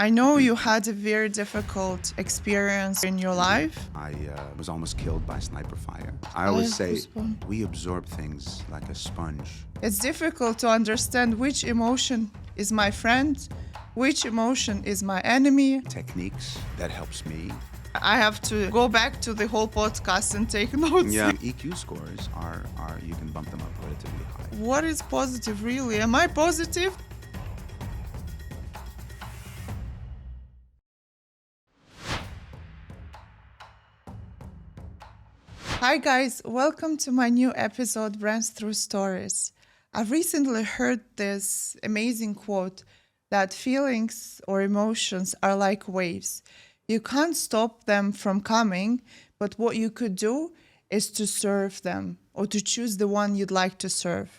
I know you had a very difficult experience in your life. I was almost killed by sniper fire. I I always have say goosebumps. we absorb things like a sponge. It's difficult to understand which emotion is my friend, which emotion is my enemy. Techniques that helps me. I have to go back to the whole podcast and take notes. Yeah, EQ scores are you can bump them up relatively high. What is positive really? Am I positive? Hi guys, welcome to my new episode, Brands Through Stories. I've recently heard this amazing quote that feelings or emotions are like waves. You can't stop them from coming, but what you could do is to serve them or to choose the one you'd like to serve.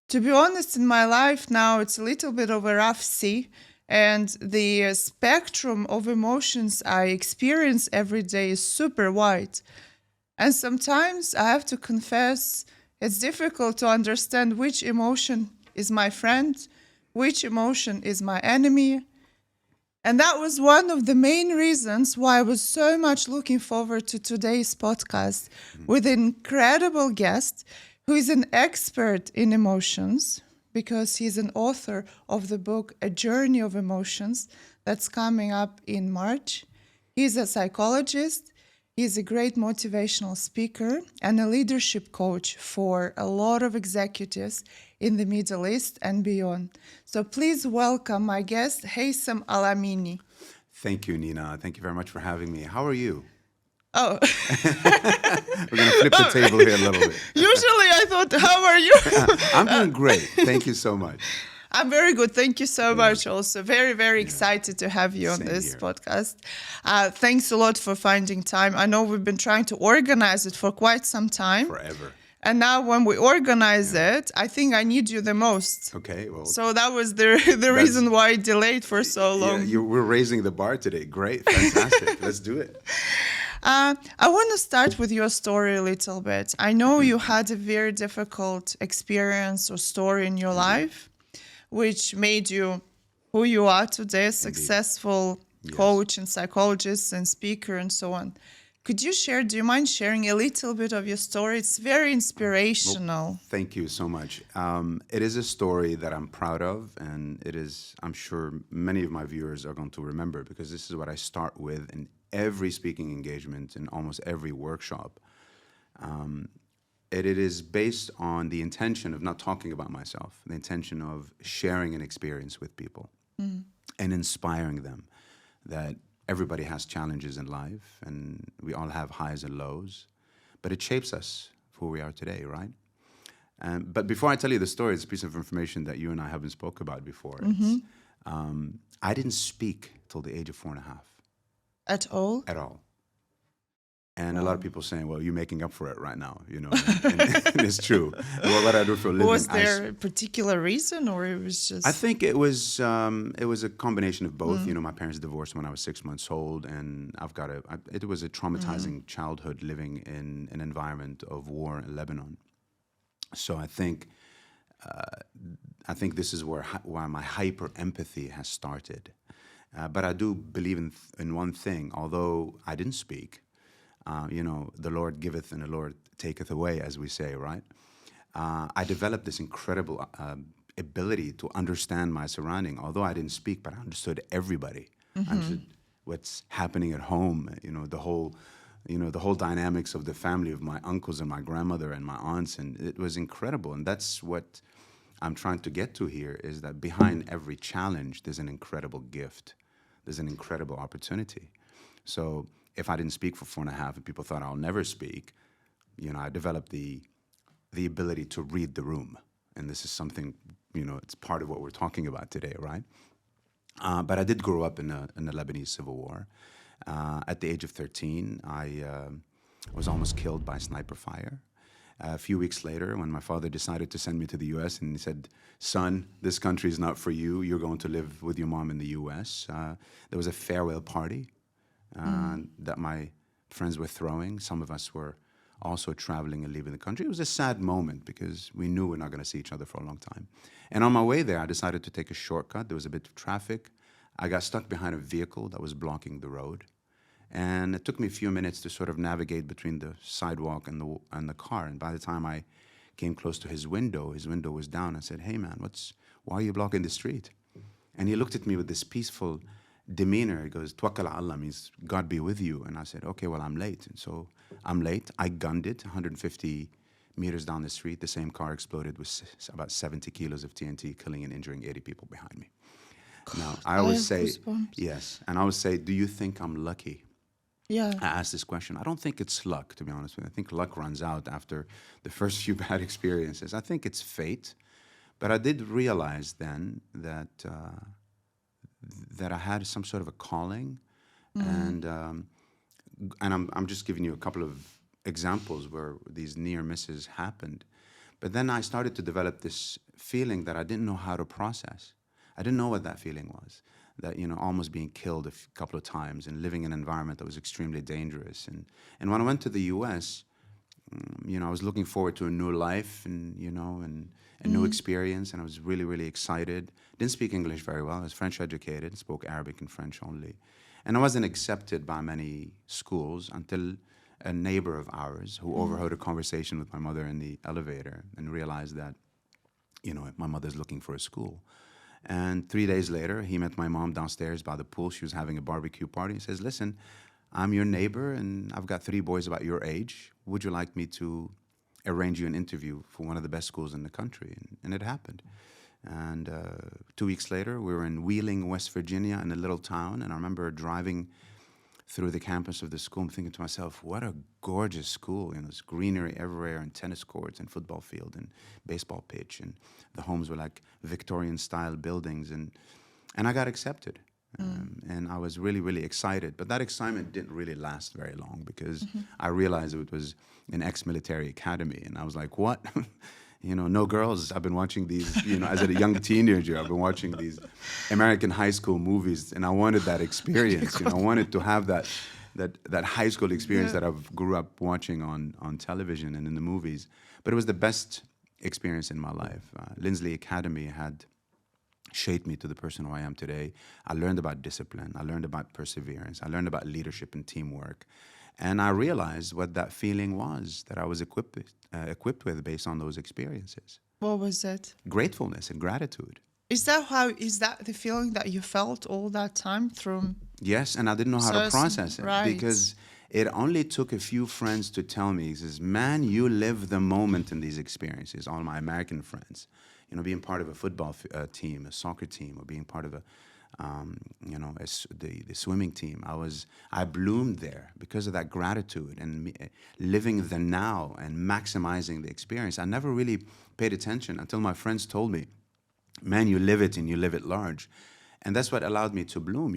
To be honest, in my life now, it's a little bit of a rough sea, and the spectrum of emotions I experience every day is super wide. And sometimes I have to confess, it's difficult to understand which emotion is my friend, which emotion is my enemy. And that was one of the main reasons why I was so much looking forward to today's podcast with an incredible guest who is an expert in emotions because he's an author of the book A Journey of Emotions that's coming up in March. He's a psychologist. He's a great motivational speaker and a leadership coach for a lot of executives in the Middle East and beyond. So please welcome my guest, Hayssam Al Amine. Thank you, Nina. Thank you very much for having me. How are you? Oh, We're going to flip the table here a little bit. usually I thought, how are you? I'm doing great. Thank you so much. I'm very good. Thank you so much. Also, very, very excited to have you on Same this here. podcast. Thanks a lot for finding time. I know we've been trying to organize it for quite some time. Forever. And now when we organize it, I think I need you the most. Okay, well, So that was the reason why I delayed for so long. we're raising the bar today. Great. Fantastic. Let's do it. I want to start with your story a little bit. I know you had a very difficult experience or story in your life, which made you who you are today, a successful coach and psychologist and speaker and so on. Do you mind sharing a little bit of your story? It's very inspirational. Thank you so much. It is a story that I'm proud of, and I'm sure many of my viewers are going to remember because this is what I start with in every speaking engagement, in almost every workshop. It is based on the intention of not talking about myself, the intention of sharing an experience with people and inspiring them that everybody has challenges in life and we all have highs and lows, but it shapes us for who we are today, right? But before I tell you the story, it's a piece of information that you and I haven't spoke about before. I didn't speak till the age of 4.5 At all? at all. And a lot of people saying, well, you're making up for it right now, and it's true. What I do for a living. Was there a particular reason or it was just... I think it was a combination of both. My parents divorced when I was 6 months old, and it was a traumatizing childhood living in an environment of war in Lebanon. So I think this is where my hyper empathy has started. But I do believe in one thing. Although I didn't speak, the Lord giveth and the Lord taketh away, as we say, right? I developed this incredible ability to understand my surrounding. Although I didn't speak, but I understood everybody. I understood what's happening at home. The whole dynamics of the family, of my uncles and my grandmother and my aunts, and it was incredible. And that's what I'm trying to get to here: is that behind every challenge, there's an incredible gift. There's an incredible opportunity. So if I didn't speak for 4.5 and people thought I'll never speak, I developed the ability to read the room. And this is something, it's part of what we're talking about today, right? But I did grow up in the Lebanese Civil War. At the age of 13, I was almost killed by sniper fire. A few weeks later, when my father decided to send me to the U.S., and he said, son, this country is not for you. You're going to live with your mom in the U.S. There was a farewell party that my friends were throwing. Some of us were also traveling and leaving the country. It was a sad moment because we knew we're not going to see each other for a long time. And on my way there, I decided to take a shortcut. There was a bit of traffic. I got stuck behind a vehicle that was blocking the road. And it took me a few minutes to sort of navigate between the sidewalk and the car. And by the time I came close to his window was down. I said, "Hey man, why are you blocking the street?" And he looked at me with this peaceful demeanor. He goes, "Tawakkal ala Allah," means God be with you. And I said, "Okay, well, I'm late." And so I'm late. I gunned it 150 meters down the street. The same car exploded with about 70 kilos of TNT, killing and injuring 80 people behind me. Now, I I always have say, goosebumps. yes. And I always say, do you think I'm lucky? Yeah. I ask this question. I don't think it's luck, to be honest with you. I think luck runs out after the first few bad experiences. I think it's fate. But I did realize then that I had some sort of a calling, and I'm just giving you a couple of examples where these near misses happened. But then I started to develop this feeling that I didn't know how to process. I didn't know what that feeling was. That, almost being killed a couple of times and living in an environment that was extremely dangerous. And when I went to the U.S., I was looking forward to a new life and a new experience, and I was really, really excited. Didn't speak English very well. I was French educated, spoke Arabic and French only. And I wasn't accepted by many schools until a neighbor of ours who overheard a conversation with my mother in the elevator and realized that, my mother's looking for a school. And 3 days later, he met my mom downstairs by the pool. She was having a barbecue party. He says, "Listen, I'm your neighbor, and I've got 3 boys about your age. Would you like me to arrange you an interview for one of the best schools in the country?" And it happened. And 2 weeks later, we were in Wheeling, West Virginia, in a little town. And I remember driving through the campus of the school, I'm thinking to myself, what a gorgeous school. There's greenery everywhere, and tennis courts and football field and baseball pitch. And the homes were like Victorian-style buildings. And I got accepted. And I was really, really excited. But that excitement didn't really last very long because I realized it was an ex-military academy. And I was like, what? No girls. I've been watching these, as a young teenager, I've been watching these American high school movies, and I wanted that experience. I wanted to have that high school experience that I grew up watching on television and in the movies. But it was the best experience in my life. Lindsley Academy had shaped me to the person who I am today. I learned about discipline. I learned about perseverance. I learned about leadership and teamwork. And I realized what that feeling was that I was equipped with based on those experiences. What was it? Gratefulness and gratitude. Is that the feeling that you felt all that time through? Yes, and I didn't know how to process it. Right. Because it only took a few friends to tell me, he says, "Man, you live the moment in these experiences." All my American friends, being part of a football team, a soccer team, or being part of the swimming team. I bloomed there because of that gratitude and living the now and maximizing the experience. I never really paid attention until my friends told me, "Man, you live it and you live it large." And that's what allowed me to bloom.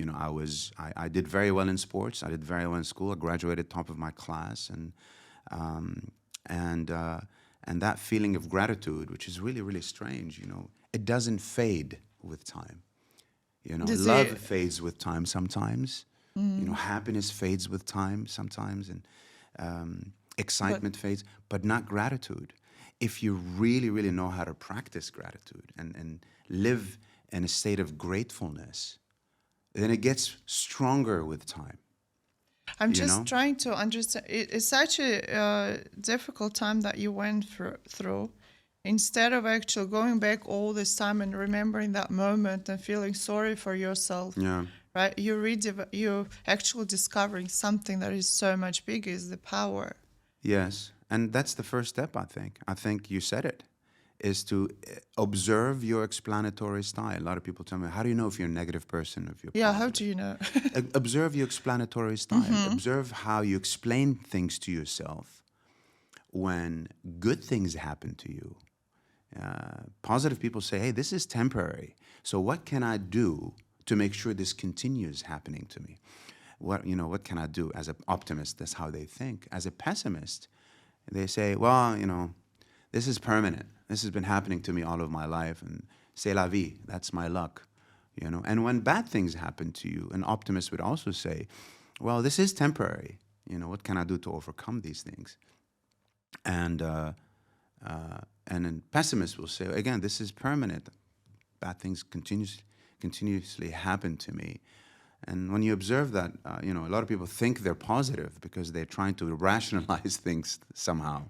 I did very well in sports. I did very well in school. I graduated top of my class, and that feeling of gratitude, which is really, really strange. It doesn't fade with time. Love fades with time sometimes. Happiness fades with time sometimes, and excitement fades, but not gratitude. If you really, really know how to practice gratitude and live in a state of gratefulness, then it gets stronger with time. I'm just trying to understand. It's such a difficult time that you went through. Instead of actually going back all this time and remembering that moment and feeling sorry for yourself, right? You're actually discovering something that is so much bigger, is the power. Yes, and that's the first step, I think. I think you said it, is to observe your explanatory style. A lot of people tell me, how do you know if you're a negative person, if you're positive? How do you know? Observe your explanatory style. Observe how you explain things to yourself when good things happen to you. Positive people say, "Hey, this is temporary. So what can I do to make sure this continues happening to me? What can I do?" As an optimist, that's how they think. As a pessimist, they say, "Well, this is permanent. This has been happening to me all of my life, and c'est la vie. That's my luck." And when bad things happen to you, an optimist would also say, "Well, this is temporary. What can I do to overcome these things?" And then pessimists will say, again, "This is permanent. Bad things continuously happen to me. And when you observe that, a lot of people think they're positive because they're trying to rationalize things somehow.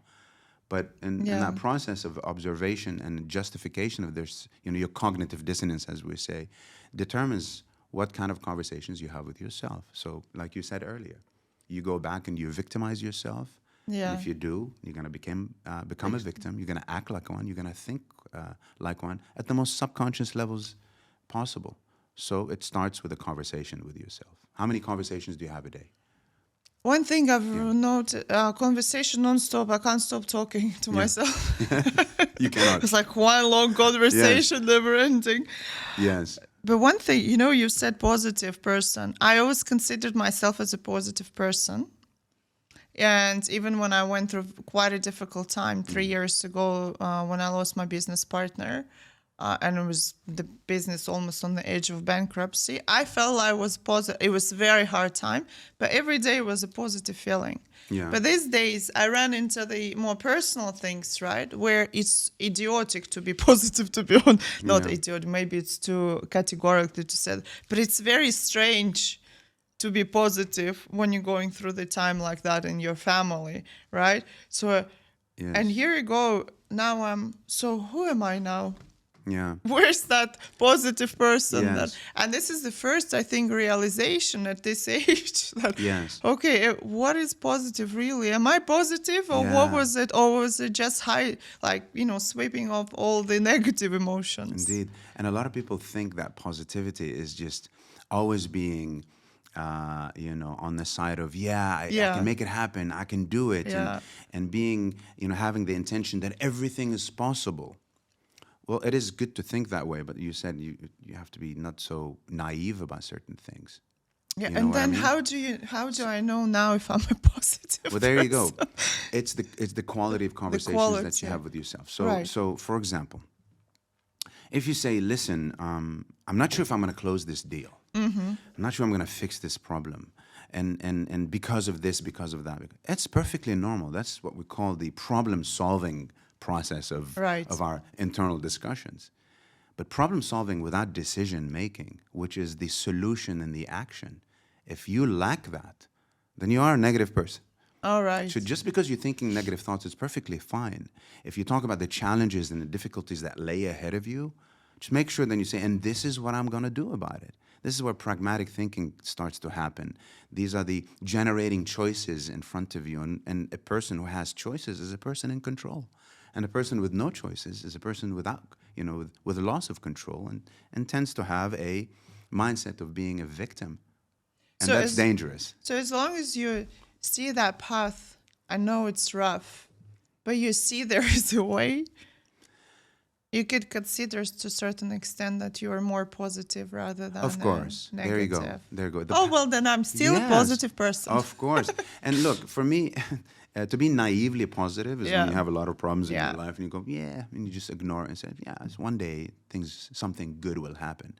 But in that process of observation and justification of this, your cognitive dissonance, as we say, determines what kind of conversations you have with yourself. So like you said earlier, you go back and you victimize yourself. Yeah. And if you do, you're going to become a victim. You're going to act like one. You're going to think like one at the most subconscious levels possible. So it starts with a conversation with yourself. How many conversations do you have a day? One thing I've noted, conversation non-stop. I can't stop talking to myself. You cannot. It's like one long conversation, never ending. Yes. But one thing, you said positive person. I always considered myself as a positive person. And even when I went through quite a difficult time 3 years ago, when I lost my business partner, and it was the business almost on the edge of bankruptcy, I felt I was positive. It was a very hard time, but every day was a positive feeling. Yeah. But these days, I ran into the more personal things, right, where it's idiotic to be positive, to be honest. Not idiotic, maybe it's too categorically to say, but it's very strange to be positive when you're going through the time like that in your family, right? So, and here you go. Now so who am I now? Yeah. Where's that positive person? Yes. And this is the first, I think, realization at this age that, okay, what is positive really? Am I positive, or what was it? Or was it just sweeping off all the negative emotions? Indeed. And a lot of people think that positivity is just always being, on the side of, I can make it happen, I can do it, and being, having the intention that everything is possible. Well, it is good to think that way, but you said you have to be not so naive about certain things. Yeah, and then how do I know now if I'm a positive Well, there person? you go. It's the quality of conversations that you have with yourself. So for example, if you say, listen, I'm not sure if I'm going to close this deal. Mm-hmm. I'm not sure I'm going to fix this problem. And because of this, because of that. It's perfectly normal. That's what we call the problem-solving process of our internal discussions. But problem solving without decision making, which is the solution and the action, if you lack that, then you are a negative person. All right. So just because you're thinking negative thoughts, it's perfectly fine. If you talk about the challenges and the difficulties that lay ahead of you, just make sure then you say, and this is what I'm going to do about it. This is where pragmatic thinking starts to happen. These are the generating choices in front of you. And a person who has choices is a person in control. And a person with no choices is a person without, with a loss of control and tends to have a mindset of being a victim. And that's dangerous. So as long as you see that path, I know it's rough, but you see there is a way, you could consider to a certain extent that you are more positive rather than of course. Negative. There you go. There you go. Well, then I'm still a positive person. Of course. And look, for me, to be naively positive is when you have a lot of problems in your life and you go, and you just ignore it and say, one day something good will happen.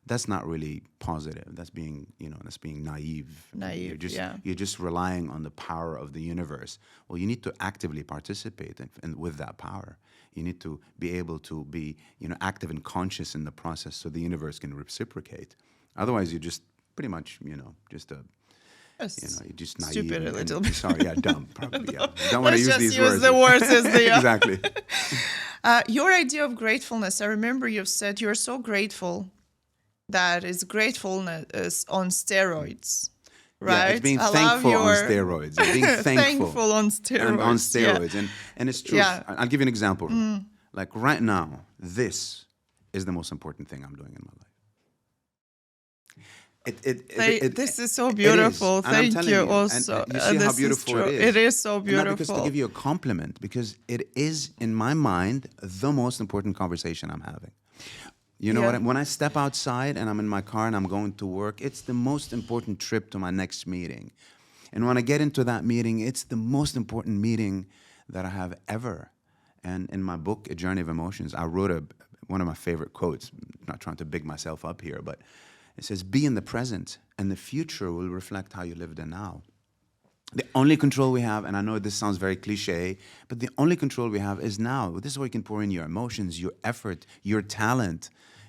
That's not really positive. That's being, that's being naive. You're just relying on the power of the universe. Well, you need to actively participate with that power. You need to be able to be, active and conscious in the process so the universe can reciprocate. Otherwise, you're just pretty much, just a you're just naive. Stupid a little bit. Sorry, dumb, probably. Don't want to use these words. Let's just use the words as they are. Exactly. Your idea of gratefulness, I remember you've said you're so grateful that it's gratefulness on steroids, right? Yeah, it's being thankful on steroids. It's being thankful on steroids. And on steroids. Yeah. And it's true. Yeah. I'll give you an example. Like right now, this is the most important thing I'm doing in my life. This is so beautiful. Thank you also. And you see how beautiful it is. It is so beautiful. And not because to give you a compliment, because it is, in my mind, the most important conversation I'm having. You know what? When I step outside and I'm in my car and I'm going to work, it's the most important trip to my next meeting. And when I get into that meeting, it's the most important meeting that I have ever. And in my book, A Journey of Emotions, I wrote one of my favorite quotes. I'm not trying to big myself up here, but it says, be in the present, and the future will reflect how you live there now. The only control we have, and I know this sounds very cliche, but the only control we have is now. This is where you can pour in your emotions, your effort, your talent,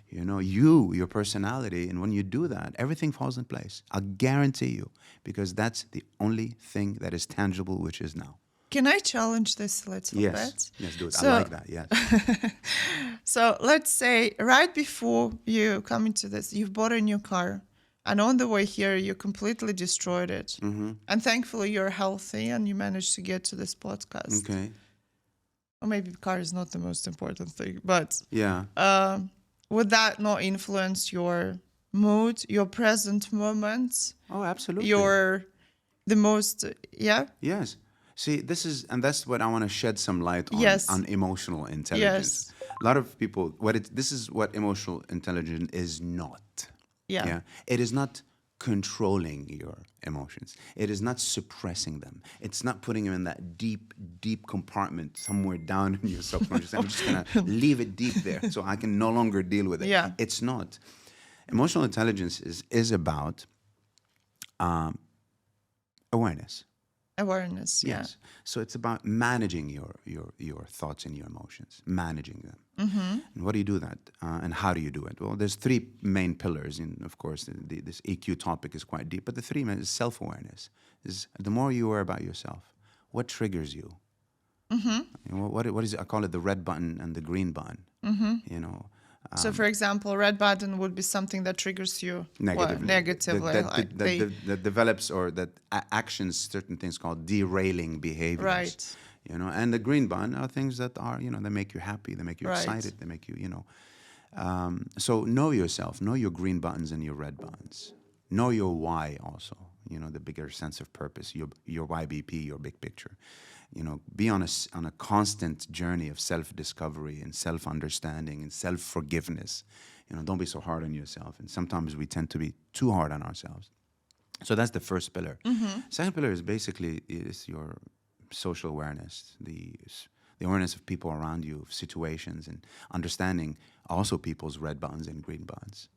you know, your personality. And when you do that, everything falls in place. I guarantee you, because that's the only thing that is tangible, which is now. Can I challenge this a little Yes, bit? yes, do it. I So, like that. Yes. so let's say right before you come into this, you've bought a new car, and on the way here, you completely destroyed it. Mm-hmm. And thankfully, you're healthy and you managed to get to this podcast. Okay. Or maybe the car is not the most important thing, but Yeah. would that not influence your mood, your present moment, Oh, absolutely. the most, yeah? Yes. See, and that's what I want to shed some light on, Yes. on emotional intelligence. Yes. A lot of people, this is what emotional intelligence is not. Yeah. It is not controlling your emotions. It is not suppressing them. It's not putting them in that deep, deep compartment somewhere down in your subconscious. I'm just going to leave it deep there so I can no longer deal with it. Yeah. It's not. Emotional intelligence is about awareness. Awareness, yeah. Yes. So it's about managing your thoughts and your emotions, managing them. Mm-hmm. And what do you do that? And how do you do it? Well, there's three main pillars. And of course, this EQ topic is quite deep. But the three main is self-awareness. Is the more you are about yourself, what triggers you? Mm-hmm. You know, what is it? I call it the red button and the green button. Mm-hmm. You know. So, for example, red button would be something that triggers you Negatively. negatively. That develops or that actions certain things called derailing behaviors. Right. You know, and the green button are things that are, you know, they make you happy, they make you Right. excited, they make you, you know. So know yourself, know your green buttons and your red buttons. Know your why also, you know, the bigger sense of purpose, your YBP, your big picture. You know, be on a constant journey of self-discovery and self-understanding and self-forgiveness. You know, don't be so hard on yourself. And sometimes we tend to be too hard on ourselves. So that's the first pillar. Mm-hmm. Second pillar is basically your social awareness, the awareness of people around you, of situations, and understanding also people's red buttons and green buttons.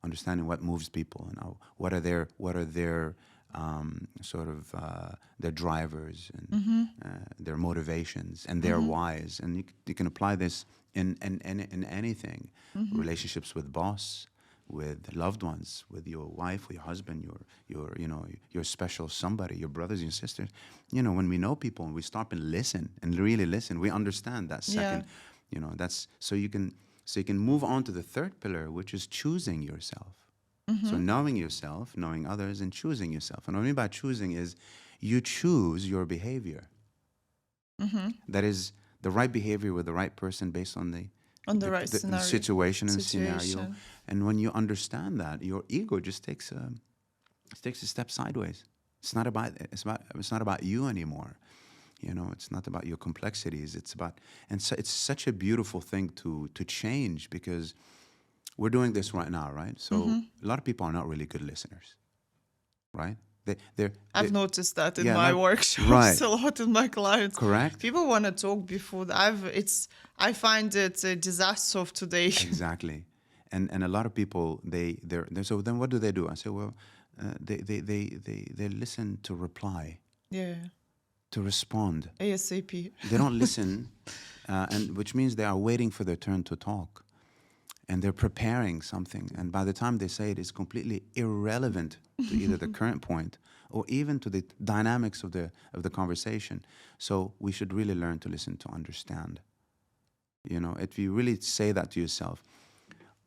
Understanding what moves people and what are their their drivers and their motivations and their whys, and you can apply this in anything, relationships with boss, with loved ones, with your wife, with your husband, your special somebody, your brothers and sisters. You know, when we know people and we stop and listen and really listen, we understand that second. You know, that's so you can move on to the third pillar, which is choosing yourself. So knowing yourself, knowing others, and choosing yourself. And what I mean by choosing is you choose your behavior. That is the right behavior with the right person based on the right scenario. situation and scenario. And when you understand that, your ego just takes a step sideways. It's not about you anymore. You know, it's not about your complexities. It's about, and so it's such a beautiful thing to change, because we're doing this right now, right? So a lot of people are not really good listeners, right? I've noticed that in yeah, my like, workshops, right. a lot in my clients. Correct. People want to talk before. I find it a disaster of today. Exactly, and a lot of people they're so then what do? I say, well, they listen to reply. Yeah. To respond. ASAP. They don't listen, and which means they are waiting for their turn to talk. And they're preparing something. And by the time they say it, it's completely irrelevant to either the current point or even to the dynamics of the conversation. So we should really learn to listen to understand. You know, if you really say that to yourself,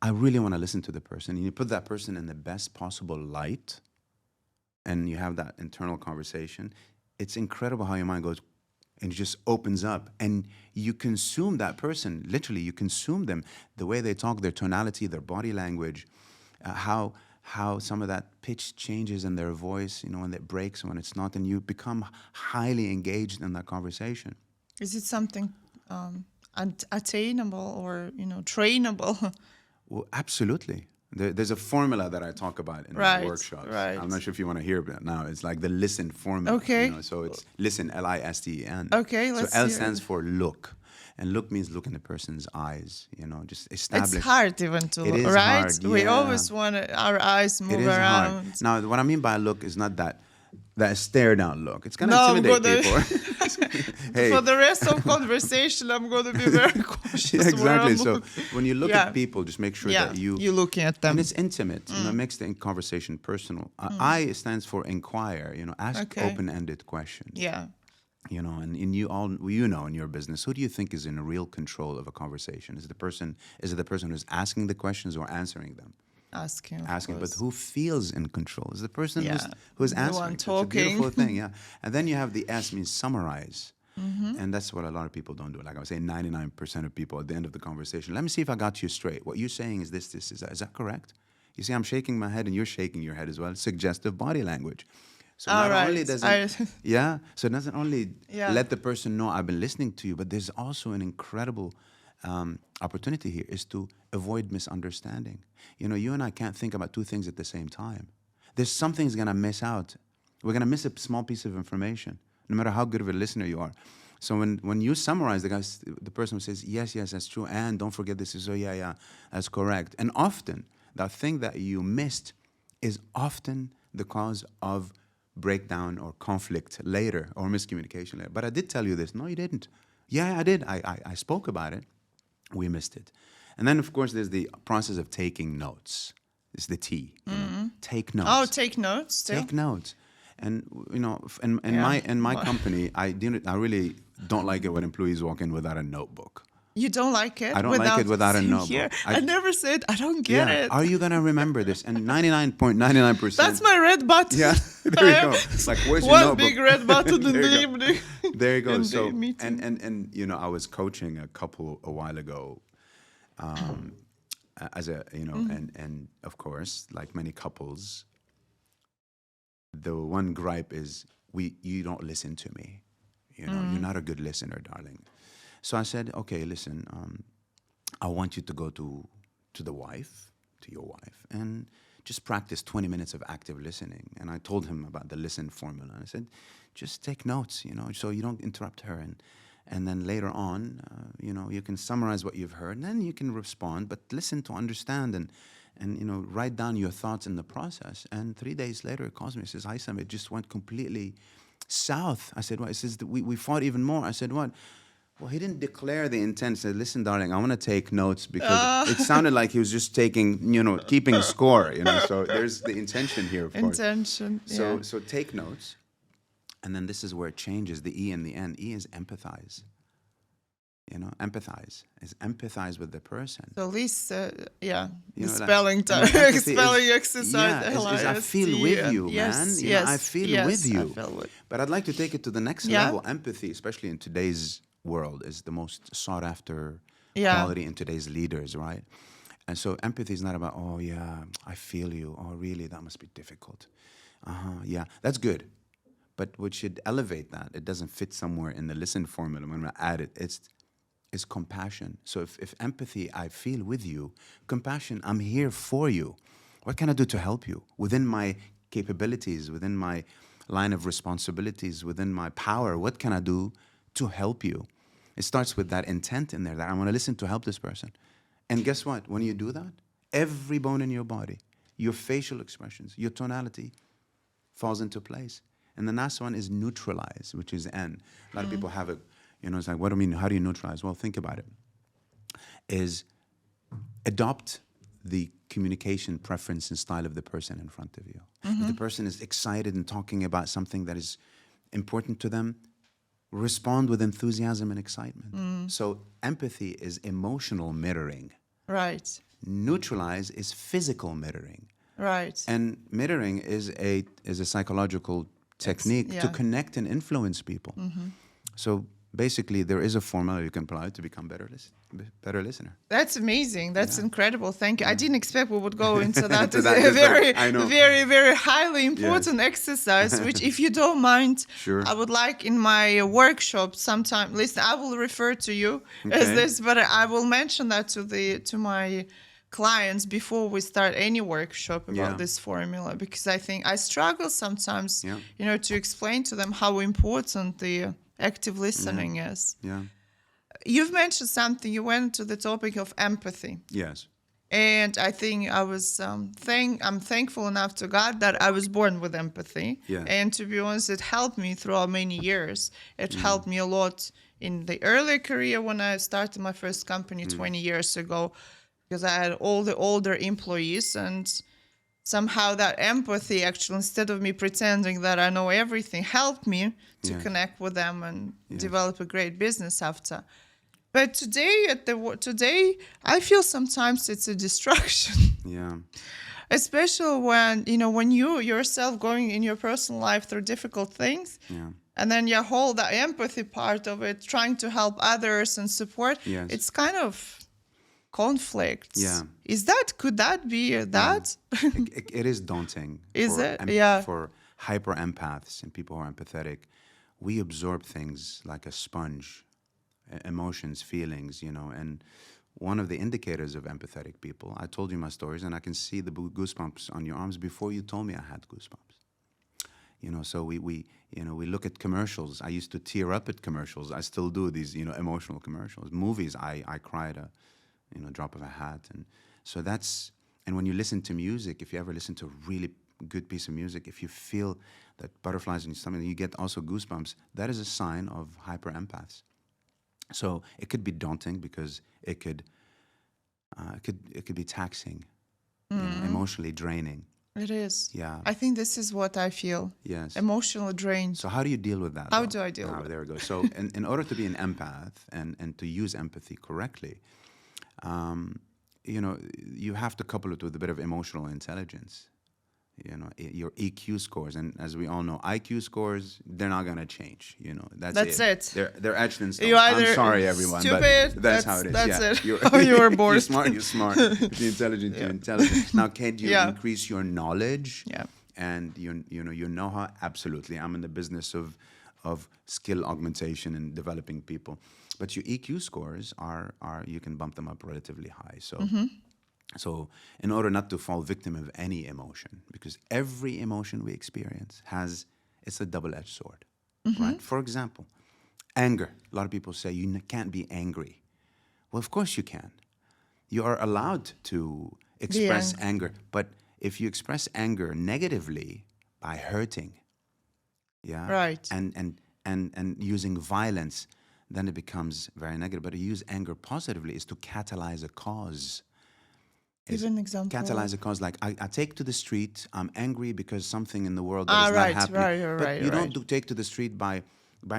I really want to listen to the person, and you put that person in the best possible light, and you have that internal conversation, it's incredible how your mind goes and it just opens up, and you consume that person. Literally, you consume them, the way they talk, their tonality, their body language, how some of that pitch changes in their voice, you know, when it breaks, when it's not, and you become highly engaged in that conversation. Is it something attainable or, you know, trainable? Well, absolutely. There's a formula that I talk about in my workshops. Right. I'm not sure if you want to hear about it now. It's like the listen formula. Okay. You know, so it's listen, L-I-S-T-E-N. Okay, let's So L hear stands it. for look. And look means look in the person's eyes. You know, just establish. It's hard even to It look, is right? hard, We yeah. always want our eyes move It is around. hard. Now, what I mean by look is not that that stare down look. It's going to No, I'm intimidate gonna people. Hey, for the rest of conversation, I'm gonna be very cautious. yeah, where exactly. I'm So looking. when you look Yeah. at people, just make sure Yeah, that you, you're looking at and them. it's intimate. You know, it makes the conversation personal. I stands for inquire. You know, ask Okay. open-ended questions. Yeah. You know, and you know, in your business, who do you think is in real control of a conversation? Is it the person who's asking the questions or answering them? Asking, of Asking, but course. who feels in control? Is the person Yeah, who's the one answering. So it's a talking. beautiful thing, yeah. And then you have the S, means summarize. And that's what a lot of people don't do. Like I was saying, 99% of people at the end of the conversation, let me see if I got you straight. What you're saying is this, is that correct? You see, I'm shaking my head and you're shaking your head as well. Suggestive body language. So All not only right. does I- it, yeah, so it doesn't only Yeah. let the person know I've been listening to you, but there's also an incredible opportunity here is to avoid misunderstanding. You know, you and I can't think about two things at the same time. There's something's gonna miss out. We're gonna miss a small piece of information, no matter how good of a listener you are. So when you summarize, the person who says, yes, that's true, and don't forget this is, yeah, that's correct. And often, that thing that you missed is often the cause of breakdown or conflict later or miscommunication later. But I did tell you this. No, you didn't. Yeah, I did. I spoke about it. We missed it. And then, of course, there's the process of taking notes. It's the T. You know? Take notes. Oh, take notes still? Take notes. And you know, in Yeah. my company, I really don't like it when employees walk in without a notebook. You don't like it? I don't like it without a Same notebook. here. I never said I don't get it. Are you gonna remember this? And 99.99%. That's my red button. Yeah, there you go. It's like, where's your One notebook? big red button in There the you go. evening. There you go. in So the meeting. and you know, I was coaching a couple a while ago, as a you know, and of course, like many couples, the one gripe is you don't listen to me. You know, you're not a good listener, darling. So I said, okay, listen, I want you to go to your wife, and just practice 20 minutes of active listening. And I told him about the listen formula. And I said, just take notes, you know, so you don't interrupt her. And then later on, you know, you can summarize what you've heard, and then you can respond, but listen to understand and you know, write down your thoughts in the process. And 3 days later, he calls me and says, Hayssam, it just went completely south. I said, what? He says, we fought even more. I said, what? Well, he didn't declare the intent. He said, listen, darling, I want to take notes, because it sounded like he was just taking, you know, keeping score, you know. So there's the intention here, of course. Intention. Yeah. So take notes. And then this is where it changes, the E and the N. E is empathize. You know, empathize is empathize with the person. So at least, yeah, You the know, spelling and empathy spelling is- exercise. Yeah, is I feel with you, man. You know, I feel with you. I feel with. But I'd like to take it to the next Yeah. level. Empathy, especially in today's world, is the most sought after Yeah. quality in today's leaders, right? And so empathy is not about, oh yeah, I feel you. Oh really, that must be difficult. Yeah, that's good. But what should elevate that, it doesn't fit somewhere in the listen formula. I'm going to add it. It's compassion. So if empathy, I feel with you. Compassion, I'm here for you. What can I do to help you? Within my capabilities, within my line of responsibilities, within my power, what can I do to help you? It starts with that intent in there, that I want to listen to help this person. And guess what? When you do that, every bone in your body, your facial expressions, your tonality falls into place. And the last one is neutralize, which is N. A lot of people have it, you know, it's like, what do I mean? How do you neutralize? Well, think about it. Is adopt the communication preference and style of the person in front of you. If the person is excited and talking about something that is important to them, respond with enthusiasm and excitement. So empathy is emotional mirroring. Right. Neutralize is physical mirroring. Right. And mirroring is a psychological technique to yeah. connect and influence people. So basically, there is a formula you can apply to become better listener. That's amazing. That's incredible. Thank you. I didn't expect we would go into that. To It's that, a just like, very, I know. very, very highly important exercise, which, if you don't mind, Sure. I would like in my workshop sometime. Listen, I will refer to you as Okay. this, but I will mention that to my clients before we start any workshop about Yeah. this formula, because I think I struggle sometimes, Yeah. you know, to explain to them how important the active listening is. Yeah. You've mentioned something. You went to the topic of empathy. Yes. And I think I'm thankful enough to God that I was born with empathy. Yeah. And to be honest, it helped me throughout many years. It helped me a lot in the early career when I started my first company 20 years ago, because I had all the older employees, and somehow that empathy actually, instead of me pretending that I know everything, helped me to Yes. connect with them and Yes. develop a great business after. But today, I feel sometimes it's a distraction, Yeah. especially when when you yourself going in your personal life through difficult things, Yeah. and then you hold that empathy part of it, trying to help others and support. Yes. It's kind of conflicts. Yeah. Could that be Yeah. that? It is daunting Is for it? Yeah. for hyper empaths and people who are empathetic. We absorb things like a sponge, emotions, feelings, and one of the indicators of empathetic people, I told you my stories, and I can see the goosebumps on your arms before you told me I had goosebumps. So we look at commercials. I used to tear up at commercials. I still do these, emotional commercials. Movies, I cry at a, drop of a hat. And so and when you listen to music, if you ever listen to a really good piece of music, if you feel that butterflies in your stomach, you get also goosebumps, that is a sign of hyper empaths. So it could be daunting because it could be taxing, emotionally draining. It is. Yeah. I think this is what I feel. Yes. Emotional drained. So how do you deal with that? How though? do I deal with it? There we go. So in order to be an empath and to use empathy correctly, you have to couple it with a bit of emotional intelligence. Your EQ scores, and as we all know, IQ scores, they're not gonna change. That's it. They're etched in stone. You either I'm sorry, everyone, stupid, but that's how it is. That's yeah. it. You're, You were born. You're smart. You're smart. If you're intelligent, you're intelligent. Now, can you Yeah. increase your knowledge? Yeah. And your know-how? Absolutely. I'm in the business of skill augmentation and developing people, but your EQ scores are you can bump them up relatively high. So. So, in order not to fall victim of any emotion, because every emotion we experience it's a double-edged sword, right? For example, anger. A lot of people say you can't be angry. Well, of course you can. You are allowed to express anger, but if you express anger negatively by hurting, yeah, Right. and using violence, then it becomes very negative. But to use anger positively is to catalyze a cause. Give an example. Catalyze a cause, like I take to the street. I'm angry because something in the world that is right, not happening. right, But right, you right. don't take to the street by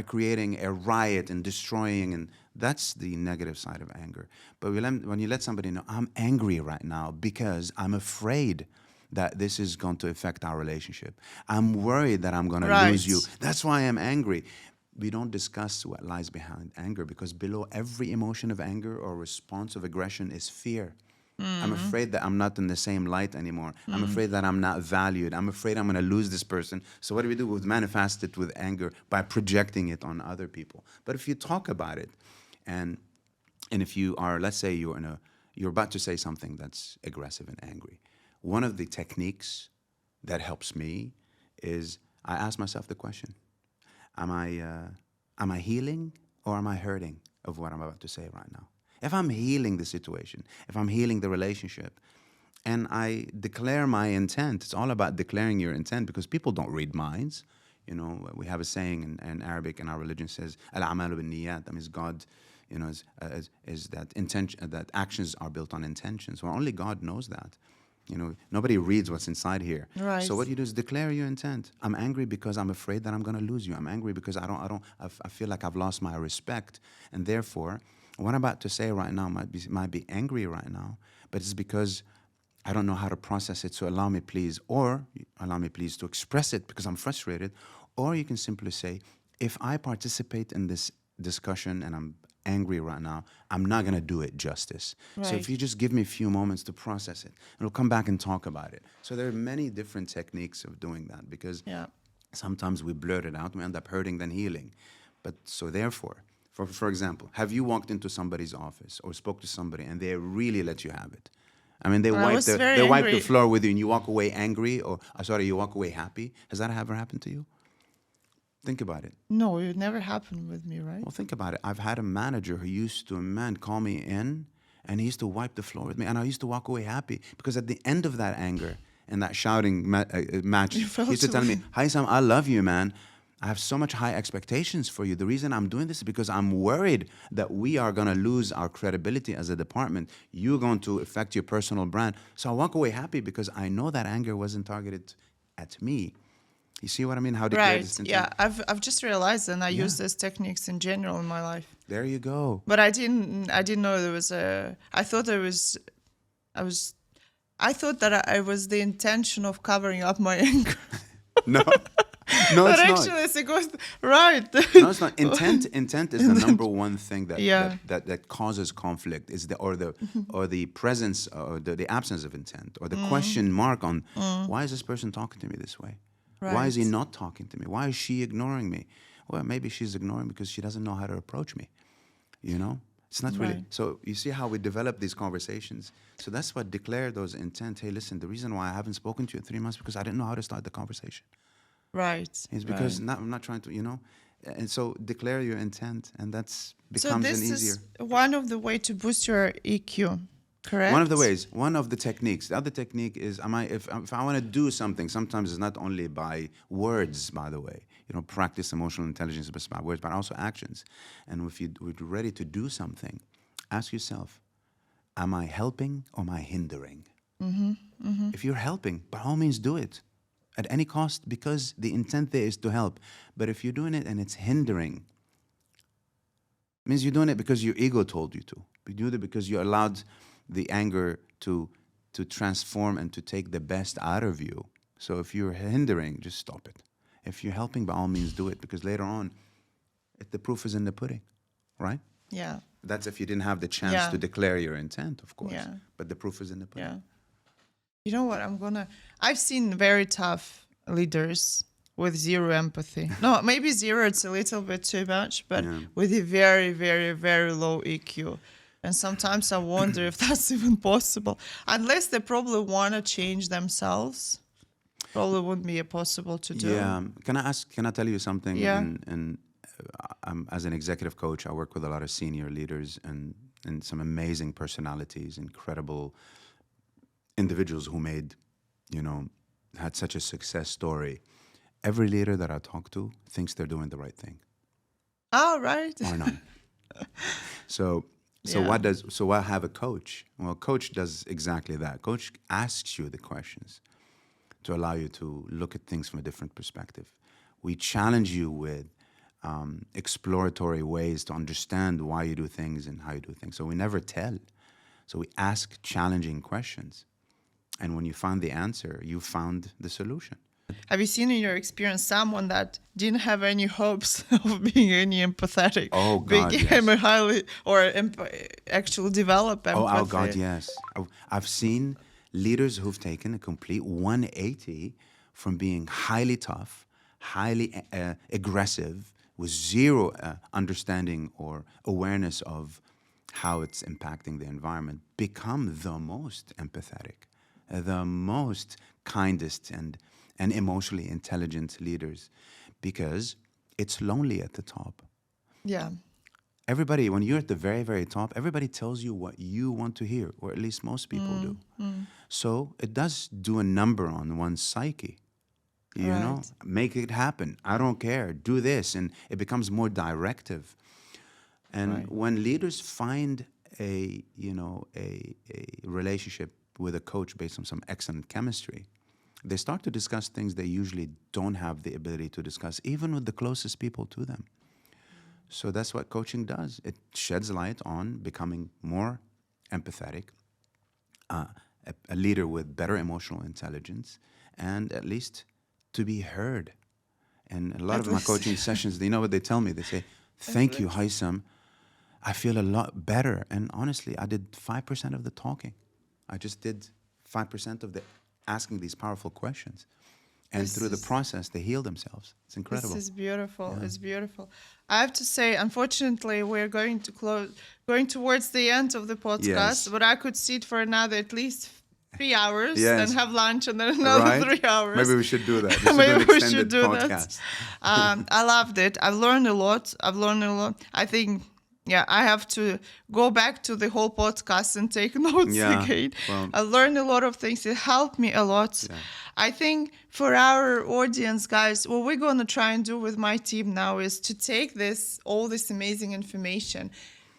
creating a riot and destroying, and that's the negative side of anger. But when you let somebody know, I'm angry right now because I'm afraid that this is going to affect our relationship. I'm worried that I'm going to lose you. Right. That's why I'm angry. We don't discuss what lies behind anger, because below every emotion of anger or response of aggression is fear. I'm afraid that I'm not in the same light anymore. I'm afraid that I'm not valued. I'm afraid I'm going to lose this person. So what do? We manifest it with anger by projecting it on other people. But if you talk about it, and if you are, let's say you're about to say something that's aggressive and angry, one of the techniques that helps me is I ask myself the question: Am I healing or am I hurting of what I'm about to say right now? If I'm healing the situation, if I'm healing the relationship, and I declare my intent, it's all about declaring your intent, because people don't read minds. We have a saying in Arabic, in our religion, says, Al-amalu bin-niyat. That means God, is that intention, that actions are built on intentions. Well, only God knows that. Nobody reads what's inside here. Right. So what you do is declare your intent. I'm angry because I'm afraid that I'm going to lose you. I'm angry because I feel like I've lost my respect, and therefore, what I'm about to say right now might be angry right now, but it's because I don't know how to process it. So allow me, please to express it because I'm frustrated. Or you can simply say, if I participate in this discussion and I'm angry right now, I'm not going to do it justice. So if Right. you just give me a few moments to process it, and we'll come back and talk about it. So there are many different techniques of doing that, because Yeah. sometimes we blurt it out, we end up hurting than healing. But so therefore, for example, have you walked into somebody's office or spoke to somebody and they really let you have it? I mean, they I wipe was very the angry. floor with you, and you walk away angry, or you walk away happy. Has that ever happened to you? Think about it. No, it never happened with me, right? Well, think about it. I've had a manager who used to, call me in And he used to wipe the floor with me. And I used to walk away happy because at the end of that anger and that shouting match, he used to tell me, Hayssam, I love you, man. I have so much high expectations for you. The reason I'm doing this is because I'm worried that we are going to lose our credibility as a department. You're going to affect your personal brand. So I walk away happy because I know that anger wasn't targeted at me. You see what I mean? How declare this intent? Yeah, I've just realized, and I use these techniques in general in my life. There you go. But I didn't know there was I thought that I was the intention of covering up my anger. No. No, but it's actually, not. it's a good, right. No, it's not. Intent is the number one thing that causes conflict. Is the presence or the absence of intent, or the question mark on why is this person talking to me this way? Right. Why is he not talking to me? Why is she ignoring me? Well, maybe she's ignoring because she doesn't know how to approach me. You know, it's not really. So you see how we develop these conversations. So that's what declare those intent. Hey, listen, the reason why I haven't spoken to you in 3 months is because I didn't know how to start the conversation. Right. It's because I'm not trying to, and so declare your intent, and that's becomes an easier. So this is one of the way to boost your EQ, correct? One of the ways, one of the techniques. The other technique is, if I want to do something, sometimes it's not only by words, by the way. Practice emotional intelligence is by words, but also actions. And if you're ready to do something, ask yourself, am I helping or am I hindering? If you're helping, by all means do it. At any cost, because the intent there is to help. But if you're doing it and it's hindering, it means you're doing it because your ego told you to. You do it because you allowed the anger to transform and to take the best out of you. So if you're hindering, just stop it. If you're helping, by all means do it, because later on, the proof is in the pudding, right? Yeah. That's if you didn't have the chance to declare your intent, of course. Yeah. But the proof is in the pudding. Yeah. You know what? I've seen very tough leaders with zero empathy. No, maybe zero, it's a little bit too much, but with a very, very, very low EQ. And sometimes I wonder if that's even possible. Unless they probably want to change themselves, probably wouldn't be possible to do. Yeah. Can I tell you something? Yeah. And as an executive coach, I work with a lot of senior leaders and some amazing personalities, incredible individuals who had such a success story. Every leader that I talk to thinks they're doing the right thing. Oh, right. Or not. So why have a coach? Well, coach does exactly that. Coach asks you the questions to allow you to look at things from a different perspective. We challenge you with exploratory ways to understand why you do things and how you do things. So we never tell. So we ask challenging questions. And when you find the answer, you found the solution. Have you seen in your experience someone that didn't have any hopes of being any empathetic? Oh, God, became yes. a highly, or actually develop empathy? Oh, God, yes. I've seen leaders who've taken a complete 180 from being highly tough, highly aggressive, with zero understanding or awareness of how it's impacting the environment, become the most empathetic, the most kindest and emotionally intelligent leaders, because it's lonely at the top. Yeah. Everybody, when you're at the very, very top, everybody tells you what you want to hear, or at least most people do. So it does do a number on one's psyche. You know, make it happen. I don't care. Do this. And it becomes more directive. And when leaders find a relationship with a coach based on some excellent chemistry, they start to discuss things they usually don't have the ability to discuss, even with the closest people to them. So that's what coaching does. It sheds light on becoming more empathetic, a leader with better emotional intelligence, and at least to be heard. And a lot of my coaching sessions, you know what they tell me? They say, thank you, Hayssam. I feel a lot better. And honestly, I did 5% of the talking. I just did 5% of the asking these powerful questions. And through the process, they heal themselves. It's incredible. This is beautiful. Yeah. It's beautiful. I have to say, unfortunately, we're going towards the end of the podcast, but I could sit for another at least 3 hours, then have lunch, and then another 3 hours. Maybe we should do that. Maybe we should do that. I loved it. I've learned a lot. I think yeah, I have to go back to the whole podcast and take notes Yeah, again. well, I learned a lot of things. It helped me a lot. yeah. I think for our audience, guys, what we're going to try and do with my team now is to take all this amazing information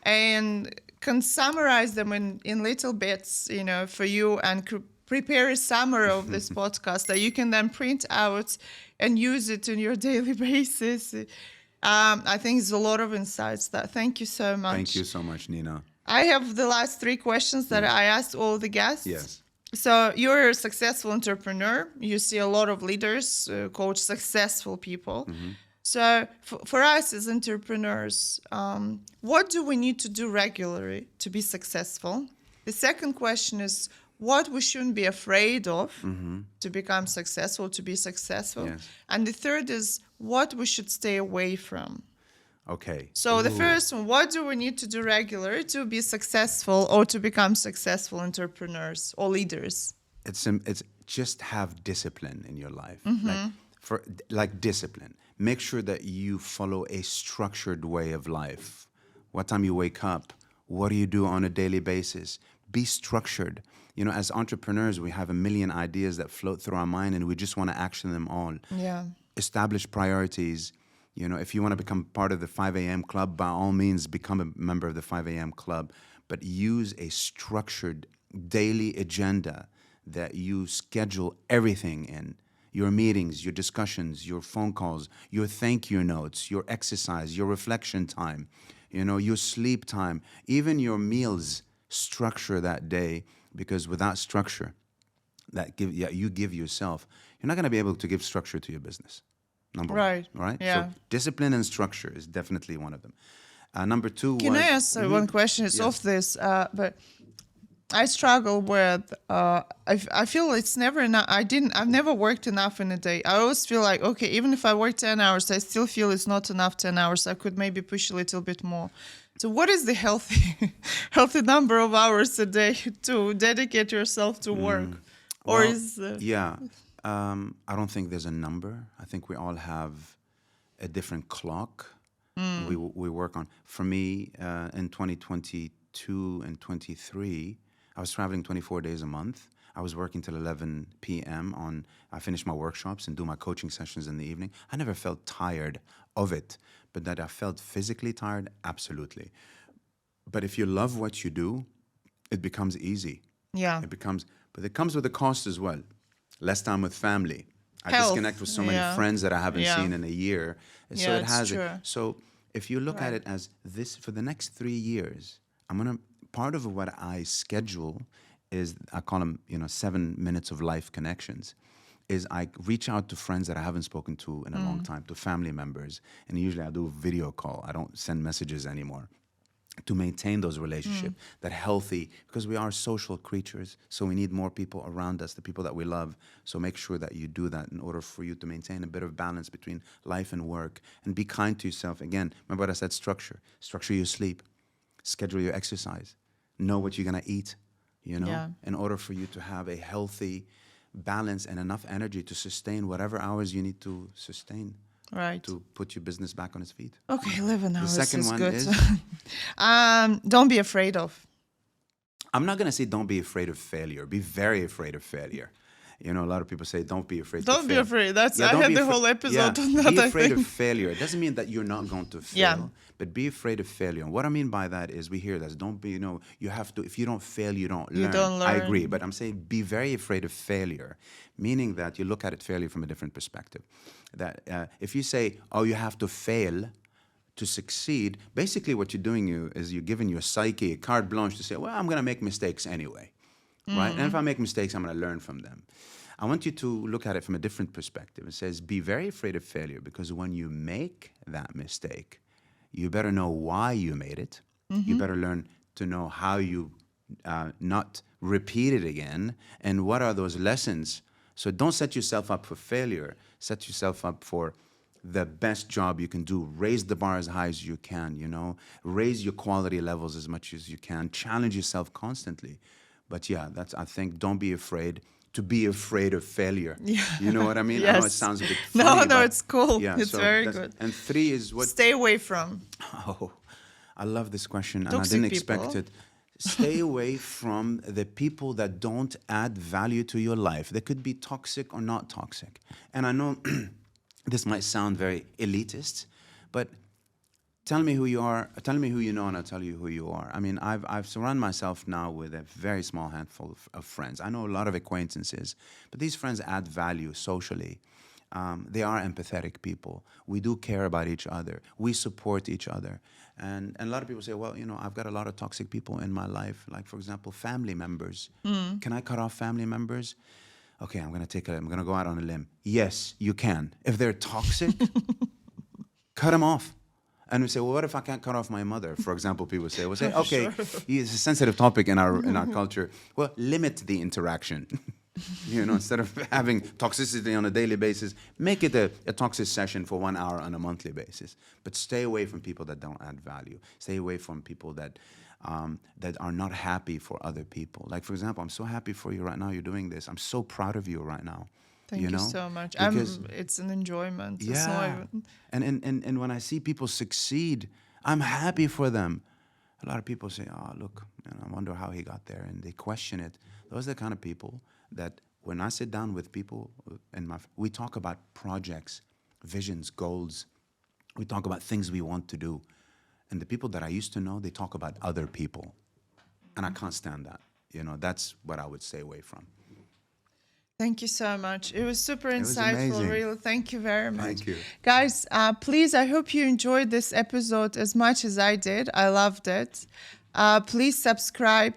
and can summarize them in little bits, for you, and prepare a summary of this podcast that you can then print out and use it on your daily basis. I think it's a lot of insights. Thank you so much. Thank you so much, Nina. I have the last 3 questions that I asked all the guests. Yes. So you're a successful entrepreneur. You see a lot of leaders, coach successful people. So for us as entrepreneurs, what do we need to do regularly to be successful? The second question is what we shouldn't be afraid of to become successful, to be successful. Yes. And the third is what we should stay away from. Okay. So the first one, what do we need to do regularly to be successful or to become successful entrepreneurs or leaders? It's just have discipline in your life. Like discipline. Make sure that you follow a structured way of life. What time you wake up? What do you do on a daily basis? Be structured. As entrepreneurs, we have a million ideas that float through our mind and we just want to action them all. Yeah. Establish priorities. If you want to become part of the 5 a.m. club, by all means, become a member of the 5 a.m. club. But use a structured daily agenda that you schedule everything in. Your meetings, your discussions, your phone calls, your thank you notes, your exercise, your reflection time, your sleep time, even your meals. Structure that day, because without structure you give yourself, you're not going to be able to give structure to your business. Number one, right? Yeah. So discipline and structure is definitely one of them. Number 2 Can I ask one question? It's off this, but I struggle with. I feel it's never enough. I've never worked enough in a day. I always feel like, okay, even if I work 10 hours, I still feel it's not enough 10 hours. I could maybe push a little bit more. So what is the healthy number of hours a day to dedicate yourself to work? Or is I don't think there's a number. I think we all have a different clock we work on. For me, in 2022 and 23, I was traveling 24 days a month. I was working till 11 p.m. I finished my workshops and do my coaching sessions in the evening. I never felt tired of it, but that I felt physically tired, absolutely. But if you love what you do, it becomes easy. Yeah. But it comes with a cost as well. Less time with family. I Health. disconnect with so many friends that I haven't seen in a year. So it has true. So if you look at it as this, for the next 3 years, part of what I schedule is, I call them, 7 minutes of life connections, is I reach out to friends that I haven't spoken to in a long time, to family members. And usually I do video call. I don't send messages anymore, to maintain those relationships, that healthy, because we are social creatures, so we need more people around us, the people that we love. So make sure that you do that in order for you to maintain a bit of balance between life and work, and be kind to yourself. Again, remember what I said, structure your sleep, schedule your exercise, know what you're going to eat, in order for you to have a healthy balance and enough energy to sustain whatever hours you need to sustain. Right. To put your business back on its feet. Okay, 11 hours The second is one good. is? Don't be afraid of. I'm not going to say don't be afraid of failure. Be very afraid of failure. A lot of people say don't be afraid to fail. Don't be afraid. I don't had be the afra- whole episode on that, Be afraid I think. of failure. It doesn't mean that you're not going to fail, but be afraid of failure. And what I mean by that is, we hear that, don't be, you have to, if you don't fail, you don't learn. don't I learn. agree, but I'm saying be very afraid of failure, meaning that you look at it failure from a different perspective. That if you say, oh, you have to fail to succeed, basically what you're doing is you're giving your psyche a carte blanche to say, well, I'm going to make mistakes anyway, right? And if I make mistakes, I'm going to learn from them. I want you to look at it from a different perspective. It says, be very afraid of failure, because when you make that mistake, you better know why you made it. You better learn to know how you not repeat it again, and what are those lessons. So don't set yourself up for failure. Set yourself up for the best job you can do. Raise the bar as high as you can, raise your quality levels as much as you can. Challenge yourself constantly. But I think, don't be afraid to be afraid of failure. Yeah. You know what I mean? Yes. I know it sounds a bit funny. No, it's cool. Yeah, It's very good. And 3 is what? Stay away from. Oh, I love this question, and Toxic I didn't expect people. it. Stay away from the people that don't add value to your life. They could be toxic or not toxic. And I know this might sound very elitist, but tell me who you are. Tell me who you know, and I'll tell you who you are. I mean, I've surrounded myself now with a very small handful of friends. I know a lot of acquaintances, but these friends add value socially. They are empathetic people. We do care about each other. We support each other. And a lot of people say, well, you know, I've got a lot of toxic people in my life. Like, for example, family members. Can I cut off family members? Okay, I'm going to go out on a limb. Yes, you can. If they're toxic, cut them off. And we say, well, what if I can't cut off my mother? For example, people say, okay, it's a sensitive topic in our culture. Well, limit the interaction. You know, instead of having toxicity on a daily basis, make it a toxic session for 1 hour on a monthly basis. But stay away from people that don't add value. Stay away from people that are not happy for other people. Like, for example, I'm so happy for you right now. You're doing this. I'm so proud of you right now. Thank you know? so much. Because, It's an enjoyment. yeah. It's not even... And when I see people succeed, I'm happy for them. A lot of people say, oh, look, you know, I wonder how he got there. And they question it. Those are the kind of people that when I sit down with people, we talk about projects, visions, goals. We talk about things we want to do. And the people that I used to know, they talk about other people. And I can't stand that. You know, that's what I would stay away from. Thank you so much. It was super was insightful, amazing. really. Thank you very much. Thank you. Guys, please, I hope you enjoyed this episode as much as I did. I loved it. Please subscribe,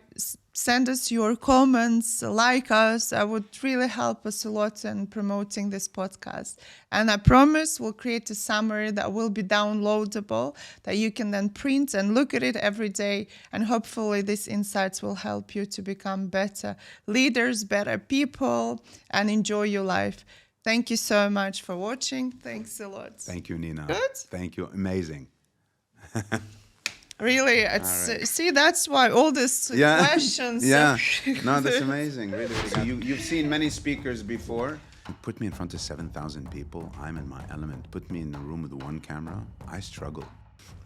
send us your comments, like us. That would really help us a lot in promoting this podcast. And I promise we'll create a summary that will be downloadable, that you can then print and look at it every day. And hopefully these insights will help you to become better leaders, better people, and enjoy your life. Thank you so much for watching. Thanks a lot. Thank you, Nina. Good? Thank you. Amazing. Really, it's right. see, that's why all these questions. Yeah. No, that's amazing. Really, really. You've seen many speakers before. Put me in front of 7,000 people. I'm in my element. Put me in a room with one camera. I struggle.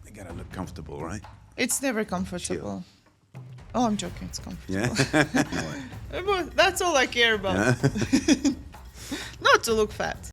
I gotta look comfortable, right? It's never comfortable. Oh, I'm joking. It's comfortable. Yeah. That's all I care about. Not to look fat.